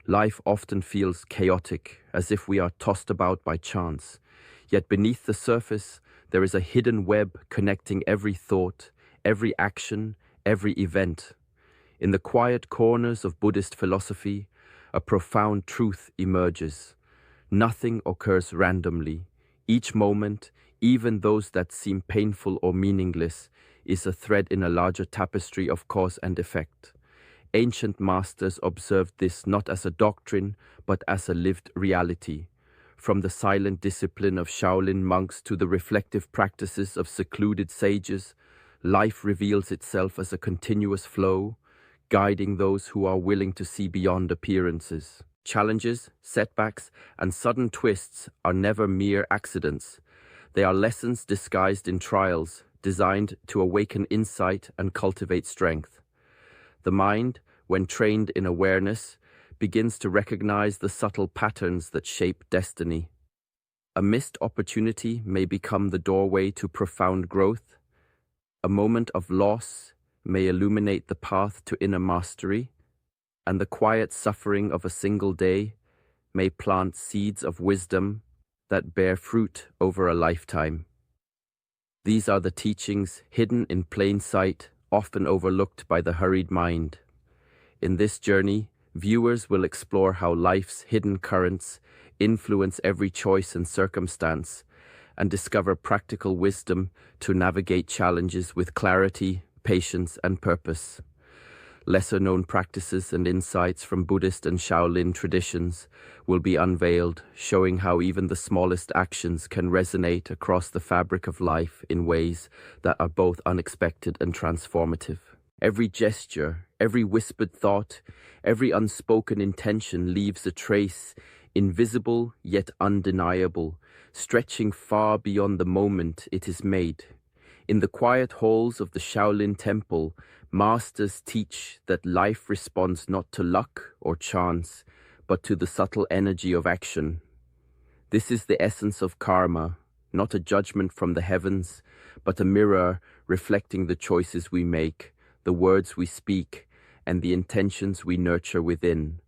Life often feels chaotic, as if we are tossed about by chance. Yet beneath the surface, there is a hidden web connecting every thought, every action, every event. In the quiet corners of Buddhist philosophy, a profound truth emerges. Nothing occurs randomly. Each moment, even those that seem painful or meaningless, is a thread in a larger tapestry of cause and effect. Ancient masters observed this not as a doctrine, but as a lived reality. From the silent discipline of Shaolin monks to the reflective practices of secluded sages, life reveals itself as a continuous flow, guiding those who are willing to see beyond appearances. Challenges, setbacks, and sudden twists are never mere accidents. They are lessons disguised in trials, designed to awaken insight and cultivate strength. The mind, when trained in awareness, begins to recognize the subtle patterns that shape destiny. A missed opportunity may become the doorway to profound growth. A moment of loss may illuminate the path to inner mastery, and the quiet suffering of a single day may plant seeds of wisdom that bear fruit over a lifetime. These are the teachings hidden in plain sight, often overlooked by the hurried mind. In this journey, viewers will explore how life's hidden currents influence every choice and circumstance, and discover practical wisdom to navigate challenges with clarity, patience, and purpose. Lesser-known practices and insights from Buddhist and Shaolin traditions will be unveiled, showing how even the smallest actions can resonate across the fabric of life in ways that are both unexpected and transformative. Every gesture, every whispered thought, every unspoken intention leaves a trace, invisible yet undeniable, stretching far beyond the moment it is made. In the quiet halls of the Shaolin Temple, masters teach that life responds not to luck or chance, but to the subtle energy of action. This is the essence of karma, not a judgment from the heavens, but a mirror reflecting the choices we make, the words we speak, and the intentions we nurture within.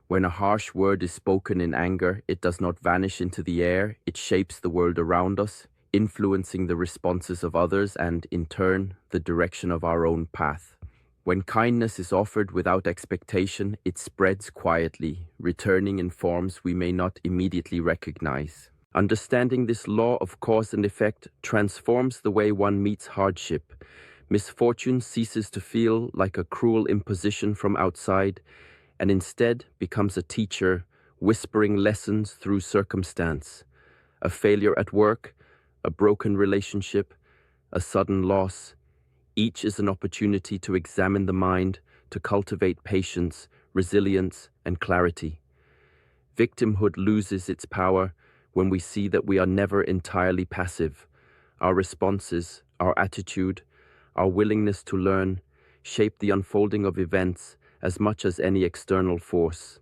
When a harsh word is spoken in anger, it does not vanish into the air, it shapes the world around us, influencing the responses of others and, in turn, the direction of our own path. When kindness is offered without expectation, it spreads quietly, returning in forms we may not immediately recognize. Understanding this law of cause and effect transforms the way one meets hardship. Misfortune ceases to feel like a cruel imposition from outside, and instead becomes a teacher, whispering lessons through circumstance. A failure at work, a broken relationship, a sudden loss, each is an opportunity to examine the mind, to cultivate patience, resilience, and clarity. Victimhood loses its power when we see that we are never entirely passive. Our responses, our attitude, our willingness to learn shape the unfolding of events as much as any external force.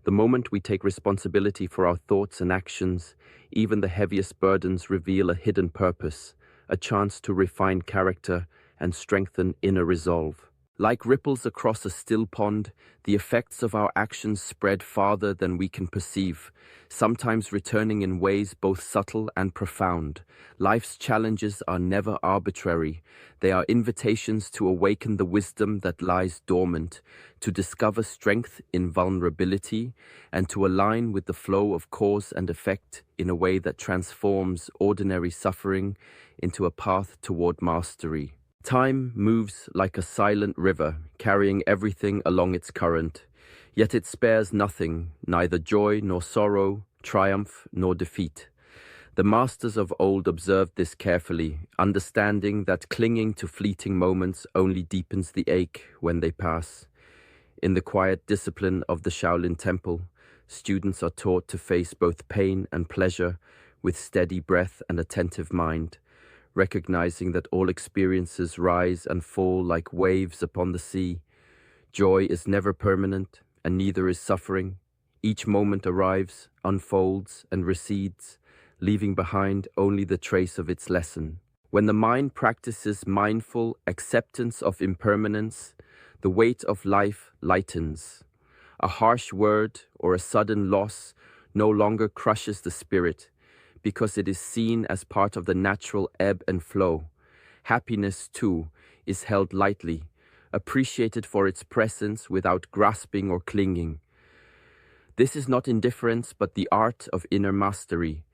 The moment we take responsibility for our thoughts and actions, even the heaviest burdens reveal a hidden purpose, a chance to refine character and strengthen inner resolve. Like ripples across a still pond, the effects of our actions spread farther than we can perceive, sometimes returning in ways both subtle and profound. Life's challenges are never arbitrary. They are invitations to awaken the wisdom that lies dormant, to discover strength in vulnerability, and to align with the flow of cause and effect in a way that transforms ordinary suffering into a path toward mastery. Time moves like a silent river, carrying everything along its current. Yet it spares nothing, neither joy nor sorrow, triumph nor defeat. The masters of old observed this carefully, understanding that clinging to fleeting moments only deepens the ache when they pass. In the quiet discipline of the Shaolin Temple, students are taught to face both pain and pleasure with steady breath and attentive mind, recognizing that all experiences rise and fall like waves upon the sea. Joy is never permanent, and neither is suffering. Each moment arrives, unfolds, and recedes, leaving behind only the trace of its lesson. When the mind practices mindful acceptance of impermanence, the weight of life lightens. A harsh word or a sudden loss no longer crushes the spirit because it is seen as part of the natural ebb and flow. Happiness, too, is held lightly, appreciated for its presence without grasping or clinging. This is not indifference, but the art of inner mastery,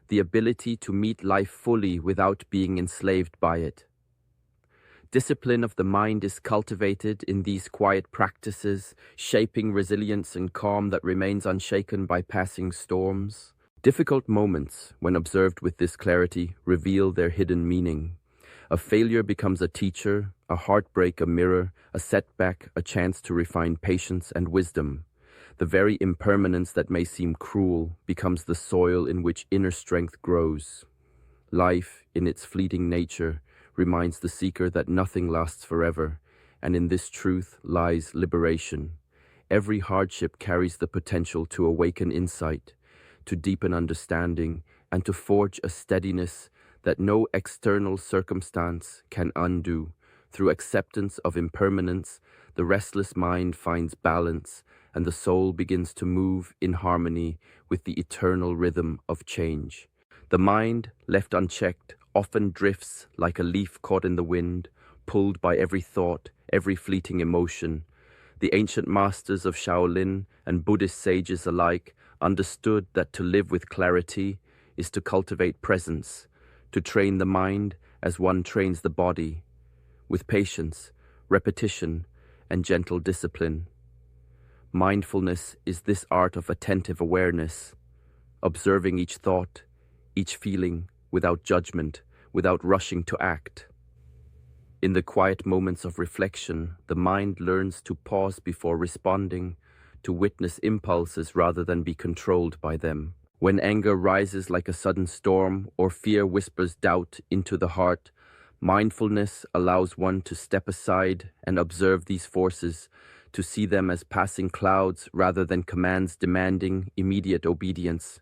the ability to meet life fully without being enslaved by it. Discipline of the mind is cultivated in these quiet practices, shaping resilience and calm that remains unshaken by passing storms. Difficult moments, when observed with this clarity, reveal their hidden meaning. A failure becomes a teacher, a heartbreak a mirror, a setback a chance to refine patience and wisdom. The very impermanence that may seem cruel becomes the soil in which inner strength grows. Life, in its fleeting nature, reminds the seeker that nothing lasts forever, and in this truth lies liberation. Every hardship carries the potential to awaken insight, to deepen understanding, and to forge a steadiness that no external circumstance can undo. Through acceptance of impermanence, the restless mind finds balance, and the soul begins to move in harmony with the eternal rhythm of change. The mind, left unchecked, often drifts like a leaf caught in the wind, pulled by every thought, every fleeting emotion. The ancient masters of Shaolin and Buddhist sages alike understood that to live with clarity is to cultivate presence, to train the mind as one trains the body, with patience, repetition, and gentle discipline. Mindfulness is this art of attentive awareness, observing each thought, each feeling, without judgment, without rushing to act. In the quiet moments of reflection, the mind learns to pause before responding, to witness impulses rather than be controlled by them. When anger rises like a sudden storm or fear whispers doubt into the heart, mindfulness allows one to step aside and observe these forces, to see them as passing clouds rather than commands demanding immediate obedience.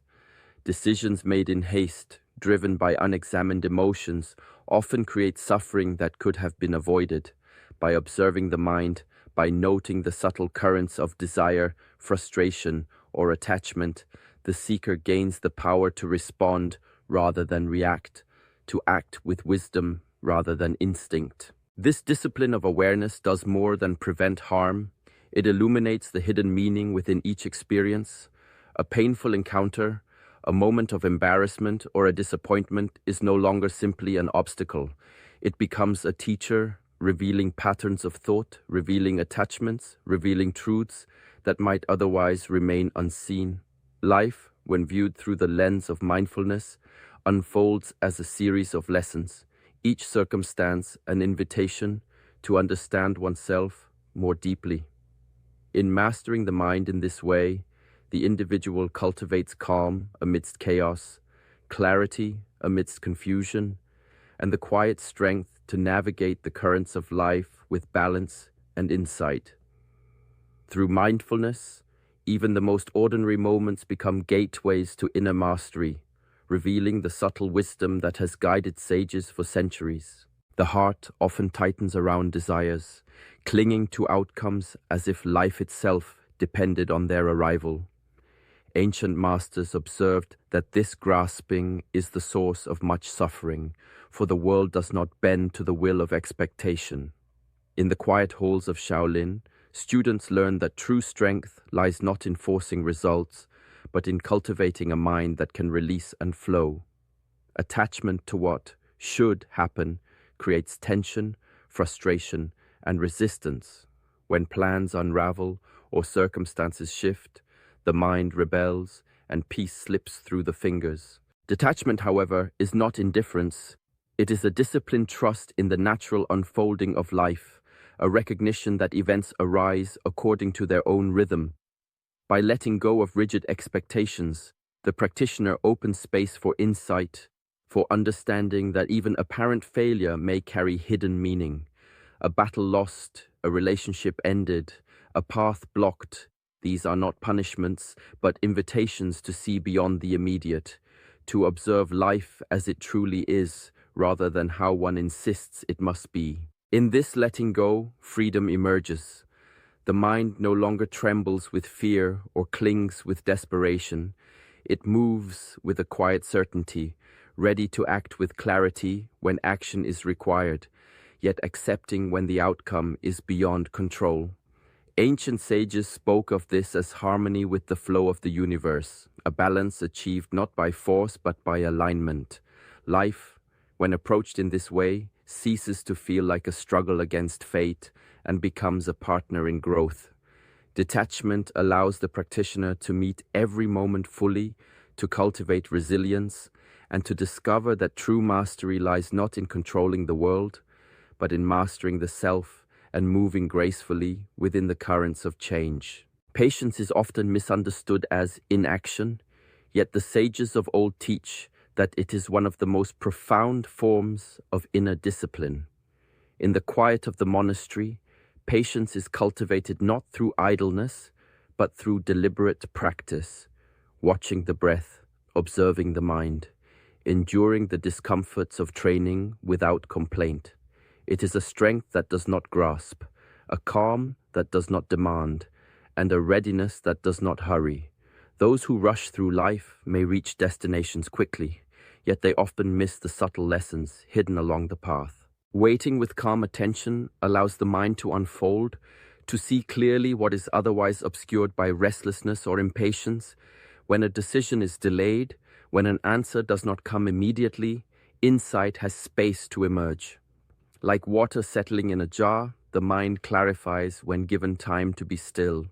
Decisions made in haste, driven by unexamined emotions, often create suffering that could have been avoided. By observing the mind, by noting the subtle currents of desire, frustration, or attachment, the seeker gains the power to respond rather than react, to act with wisdom rather than instinct. This discipline of awareness does more than prevent harm. It illuminates the hidden meaning within each experience. A painful encounter, a moment of embarrassment, or a disappointment is no longer simply an obstacle. It becomes a teacher, revealing patterns of thought, revealing attachments, revealing truths that might otherwise remain unseen. Life, when viewed through the lens of mindfulness, unfolds as a series of lessons, each circumstance an invitation to understand oneself more deeply. In mastering the mind in this way, the individual cultivates calm amidst chaos, clarity amidst confusion, and the quiet strength to navigate the currents of life with balance and insight. Through mindfulness, even the most ordinary moments become gateways to inner mastery, revealing the subtle wisdom that has guided sages for centuries. The heart often tightens around desires, clinging to outcomes as if life itself depended on their arrival. Ancient masters observed that this grasping is the source of much suffering, for the world does not bend to the will of expectation. In the quiet halls of Shaolin, students learn that true strength lies not in forcing results, but in cultivating a mind that can release and flow. Attachment to what should happen creates tension, frustration, and resistance. When plans unravel or circumstances shift, the mind rebels and peace slips through the fingers. Detachment, however, is not indifference. It is a disciplined trust in the natural unfolding of life, a recognition that events arise according to their own rhythm. By letting go of rigid expectations, the practitioner opens space for insight, for understanding that even apparent failure may carry hidden meaning. A battle lost, a relationship ended, a path blocked. These are not punishments, but invitations to see beyond the immediate, to observe life as it truly is, rather than how one insists it must be. In this letting go, freedom emerges. The mind no longer trembles with fear or clings with desperation. It moves with a quiet certainty, ready to act with clarity when action is required, yet accepting when the outcome is beyond control. Ancient sages spoke of this as harmony with the flow of the universe, a balance achieved not by force but by alignment. Life, when approached in this way, ceases to feel like a struggle against fate and becomes a partner in growth. Detachment allows the practitioner to meet every moment fully, to cultivate resilience, and to discover that true mastery lies not in controlling the world, but in mastering the self and moving gracefully within the currents of change. Patience is often misunderstood as inaction, yet the sages of old teach that it is one of the most profound forms of inner discipline. In the quiet of the monastery, patience is cultivated not through idleness, but through deliberate practice, watching the breath, observing the mind, enduring the discomforts of training without complaint. It is a strength that does not grasp, a calm that does not demand, and a readiness that does not hurry. Those who rush through life may reach destinations quickly, yet they often miss the subtle lessons hidden along the path. Waiting with calm attention allows the mind to unfold, to see clearly what is otherwise obscured by restlessness or impatience. When a decision is delayed, when an answer does not come immediately, insight has space to emerge. Like water settling in a jar, the mind clarifies when given time to be still.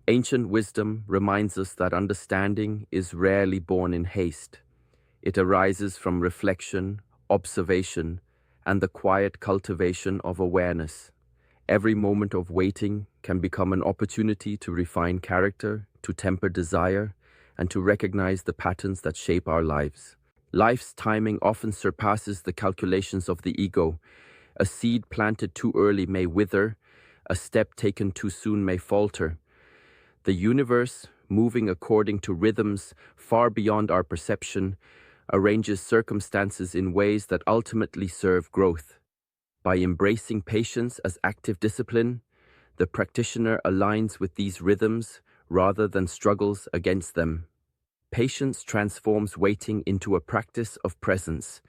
Ancient wisdom reminds us that understanding is rarely born in haste. It arises from reflection, observation, and the quiet cultivation of awareness. Every moment of waiting can become an opportunity to refine character, to temper desire, and to recognize the patterns that shape our lives. Life's timing often surpasses the calculations of the ego. A seed planted too early may wither, a step taken too soon may falter. The universe, moving according to rhythms far beyond our perception, arranges circumstances in ways that ultimately serve growth. By embracing patience as active discipline, the practitioner aligns with these rhythms rather than struggles against them. Patience transforms waiting into a practice of presence,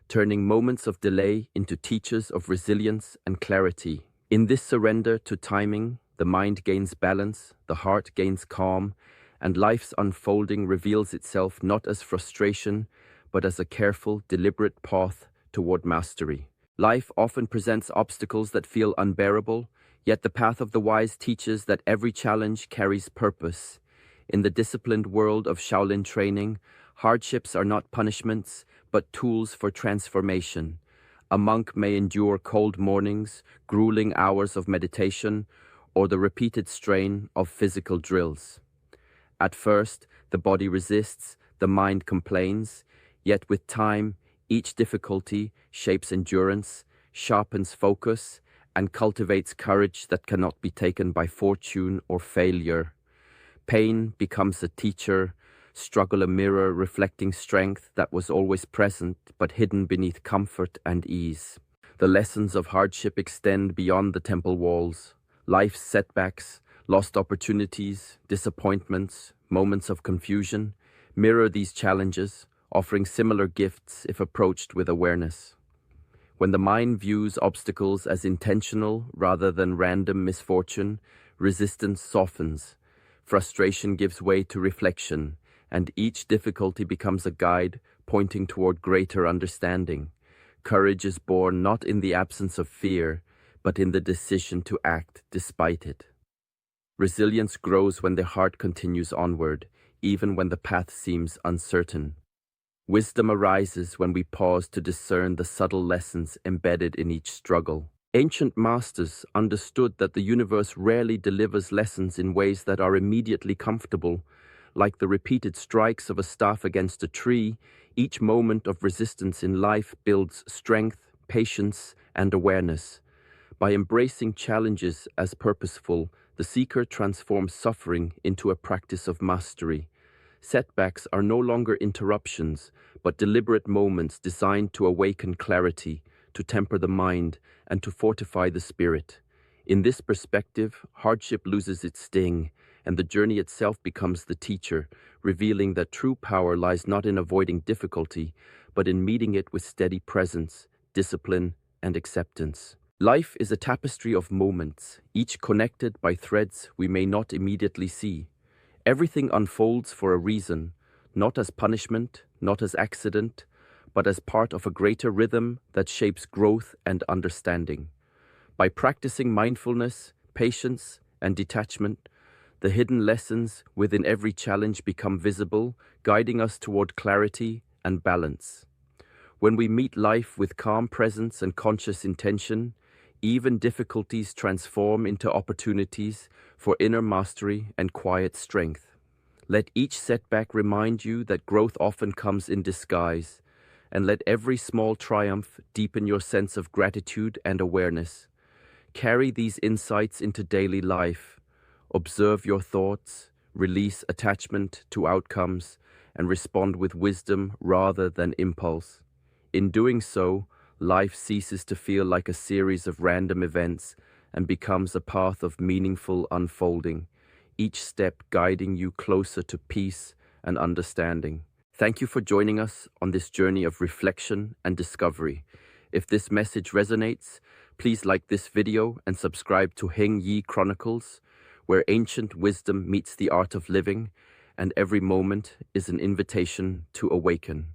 turning moments of delay into teachers of resilience and clarity. In this surrender to timing, the mind gains balance, the heart gains calm, and life's unfolding reveals itself not as frustration, but as a careful, deliberate path toward mastery. Life often presents obstacles that feel unbearable, yet the path of the wise teaches that every challenge carries purpose. In the disciplined world of Shaolin training, hardships are not punishments, but tools for transformation. A monk may endure cold mornings, grueling hours of meditation, or the repeated strain of physical drills. At first, the body resists, the mind complains, yet with time, each difficulty shapes endurance, sharpens focus, and cultivates courage that cannot be taken by fortune or failure. Pain becomes a teacher, struggle a mirror reflecting strength that was always present but hidden beneath comfort and ease. The lessons of hardship extend beyond the temple walls. Life's setbacks, lost opportunities, disappointments, moments of confusion mirror these challenges, offering similar gifts if approached with awareness. When the mind views obstacles as intentional rather than random misfortune, resistance softens, frustration gives way to reflection, and each difficulty becomes a guide pointing toward greater understanding. Courage is born not in the absence of fear, but in the decision to act despite it. Resilience grows when the heart continues onward, even when the path seems uncertain. Wisdom arises when we pause to discern the subtle lessons embedded in each struggle. Ancient masters understood that the universe rarely delivers lessons in ways that are immediately comfortable. Like the repeated strikes of a staff against a tree, each moment of resistance in life builds strength, patience, and awareness. By embracing challenges as purposeful, the seeker transforms suffering into a practice of mastery. Setbacks are no longer interruptions, but deliberate moments designed to awaken clarity, to temper the mind, and to fortify the spirit. In this perspective, hardship loses its sting, and the journey itself becomes the teacher, revealing that true power lies not in avoiding difficulty, but in meeting it with steady presence, discipline, and acceptance. Life is a tapestry of moments, each connected by threads we may not immediately see. Everything unfolds for a reason, not as punishment, not as accident, but as part of a greater rhythm that shapes growth and understanding. By practicing mindfulness, patience, and detachment, the hidden lessons within every challenge become visible, guiding us toward clarity and balance. When we meet life with calm presence and conscious intention, even difficulties transform into opportunities for inner mastery and quiet strength. Let each setback remind you that growth often comes in disguise, and let every small triumph deepen your sense of gratitude and awareness. Carry these insights into daily life. Observe your thoughts, release attachment to outcomes, and respond with wisdom rather than impulse. In doing so, life ceases to feel like a series of random events and becomes a path of meaningful unfolding, each step guiding you closer to peace and understanding. Thank you for joining us on this journey of reflection and discovery. If this message resonates, please like this video and subscribe to Heng Yi Chronicles, where ancient wisdom meets the art of living, and every moment is an invitation to awaken.